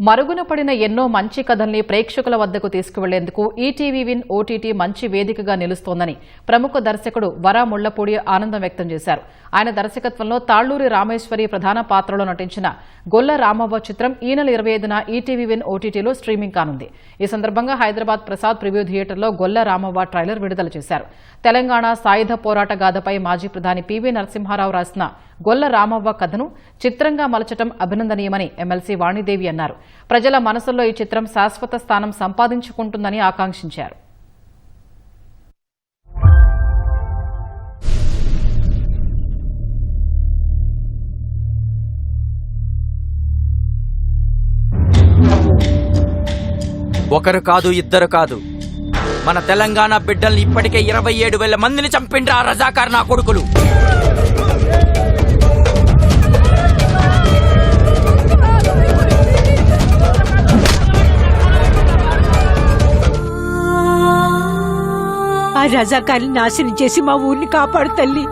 మరుగున పడిన ఎన్నో మంచి కథల్ని ప్రేక్షకుల వద్దకు తీసుకువెళ్లేందుకు ఈటీవీ విన్ ఓటీటీ మంచి వేదికగా నిలుస్తోందని ప్రముఖ దర్శకుడు వరా ముళ్లపూడి ఆనందం వ్యక్తం చేశారు. ఆయన దర్శకత్వంలో తాళ్లూరి రామేశ్వరి ప్రధాన పాత్రలో నటించిన గొల్ల రామవ్వ చిత్రం ఈ నెల 25న ఈటీవీ విన్ ఓటీటీలో స్ట్రీమింగ్ కానుంది. ఈ సందర్భంగా హైదరాబాద్ ప్రసాద్ ప్రివ్యూ థియేటర్లో గొల్ల రామవ్వ ట్రైలర్ విడుదల చేశారు. తెలంగాణ సాయుధ పోరాట గాథపై మాజీ ప్రధాని పివి నరసింహారావు రాసిన గొల్ల రామవ్వ కథను చిత్రంగా మలచడం అభినందనీయమని ఎమ్మెల్సీ వాణిదేవి అన్నారు. ప్రజల మనసుల్లో ఈ చిత్రం శాశ్వత స్థానం సంపాదించుకుంటుందని ఆకాంక్షించారు. ఒకరు కాదు, ఇద్దరు కాదు, మన తెలంగాణ బిడ్డల్ని ఇప్పటికే 27,000 మందిని చంపిండ్రా రజాకార్ నా కొడుకులు. ఆ రజాకార్ని నాశనం చేసి మా ఊరిని కాపాడు తల్లి.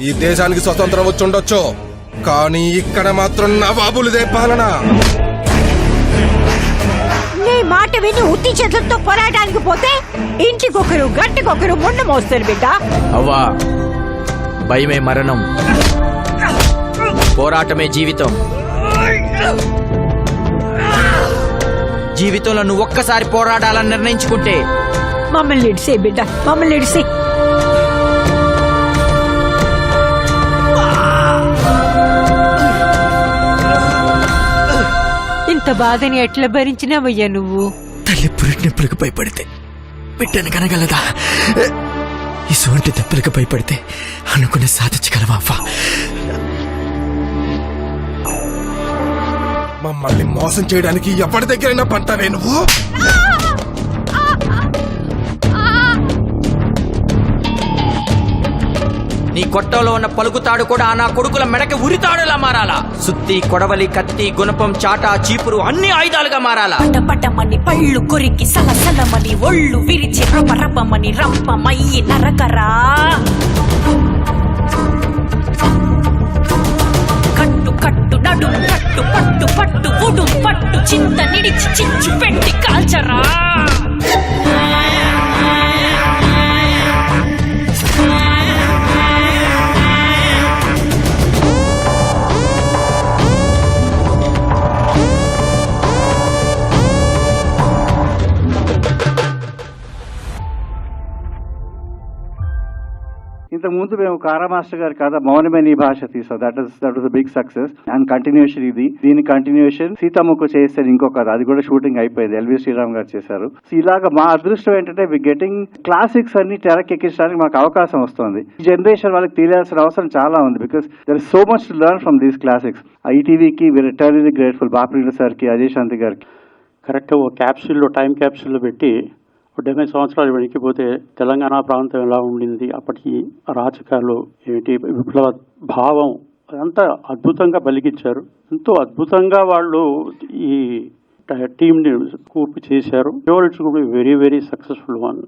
ఈ దేశానికి స్వతంత్రం వచ్చి ఉండొచ్చు, కానీ ఇక్కడ మాత్రం నవాబులదే పాలన. నీ మాట విని ఉత్తి చేతులతో పోరాటానికి పోతే ఇంటికొకరు గంటకొకరు మొండ మోస్తారు బిడ్డ. అవ్వా, భయమే మరణం, పోరాటమే జీవితం. జీవితంలో నువ్వు ఒక్కసారి పోరాడాలని నిర్ణయించుకుంటే మమ్మల్ని ఇడిసే బిడ్డ, మమ్మల్ని ఇడిసే. ఇంత బాధని ఎట్లా భరించినావయ్యా నువ్వు? తల్లి పురిటినొప్పులకు భయపడితే బిడ్డను కనగలదా? ఇటువంటి తప్పులకు భయపడితే అనుకున్న సాధించగలవా? మమ్మల్ని మోసం చేయడానికి ఎవరి దగ్గరైనా పంటవే నువ్వు? నీ కొట్టంలో ఉన్న పలుకుతాడు కూడా నా కొడుకుల మెడకి ఉరితాడులా మారాలా. సుత్తి, కొడవలి, కత్తి, గుణపం, చాటా, చీపురు అన్ని ఆయుధాలుగా మారాలా. పటపటమని పళ్ళు కొరికి సలసలమని ఒళ్ళు విరిచి రపరపమని రంపమయ్యి నరకరా. కట్టు కట్టు నడు కట్టు పట్టు పట్టు ఉడు పట్టు చింత నిడిచి చిచ్చు పెట్టి కాల్చరా. ఇంతకుముందు మేము కారా మాస్టర్ గారి కథ మౌనమే నీ భాష తీసాం. That was big success. And continuation ఇది. దీని కంటిన్యూషన్ సీతమ్మకు చేస్తే ఇంకో కథ, అది కూడా షూటింగ్ అయిపోయింది. ఎల్వి శ్రీరామ్ గారు చేశారు. ఇలాగా మా అదృష్టం ఏంటంటే వి గెటింగ్ క్లాసిక్స్ అన్ని తెరకెక్కించడానికి మాకు అవకాశం వస్తుంది. ఈ జనరేషన్ వాళ్ళకి తెలియాల్సిన అవసరం చాలా ఉంది. Because there is so much to learn from these classics. ఈటీవీకి వీఆర్ ఎటర్నల్లీ గ్రేట్ఫుల్. బాపిరెడ్డి సార్కి, అజయ్ శాంతి గారికి. కరెక్ట్ ఓ క్యాప్సూల్లో, టైం క్యాప్సూల్లో పెట్టి 70 సంవత్సరాలు వెనక్కిపోతే తెలంగాణ ప్రాంతం ఎలా ఉండింది, అప్పటికి రాజకీయాలు ఏమిటి, విప్లవ భావం, అదంతా అద్భుతంగా పలికించారు. ఎంతో అద్భుతంగా వాళ్ళు ఈ టీంని కూర్పు చేశారు. It's very very successful one.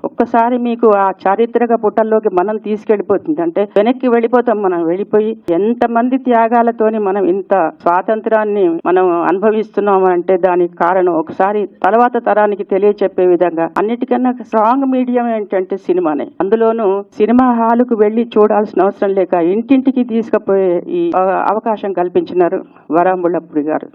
ఒక్కసారి మీకు ఆ చారిత్రక పుటల్లోకి మనం తీసుకెళ్లిపోతుంది. అంటే వెనక్కి వెళ్ళిపోతాం. మనం వెళ్ళిపోయి ఎంతమంది త్యాగాలతోని మనం ఇంత స్వాతంత్రాన్ని మనం అనుభవిస్తున్నాం అంటే దానికి కారణం ఒకసారి తర్వాత తరానికి తెలియచెప్పే విధంగా అన్నిటికన్నా స్ట్రాంగ్ మీడియం ఏంటంటే సినిమానే. అందులోనూ సినిమా హాలుకు వెళ్లి చూడాల్సిన అవసరం లేక ఇంటింటికి తీసుకుపోయే ఈ అవకాశం కల్పించినారు వరా ముళ్లపూడి గారు.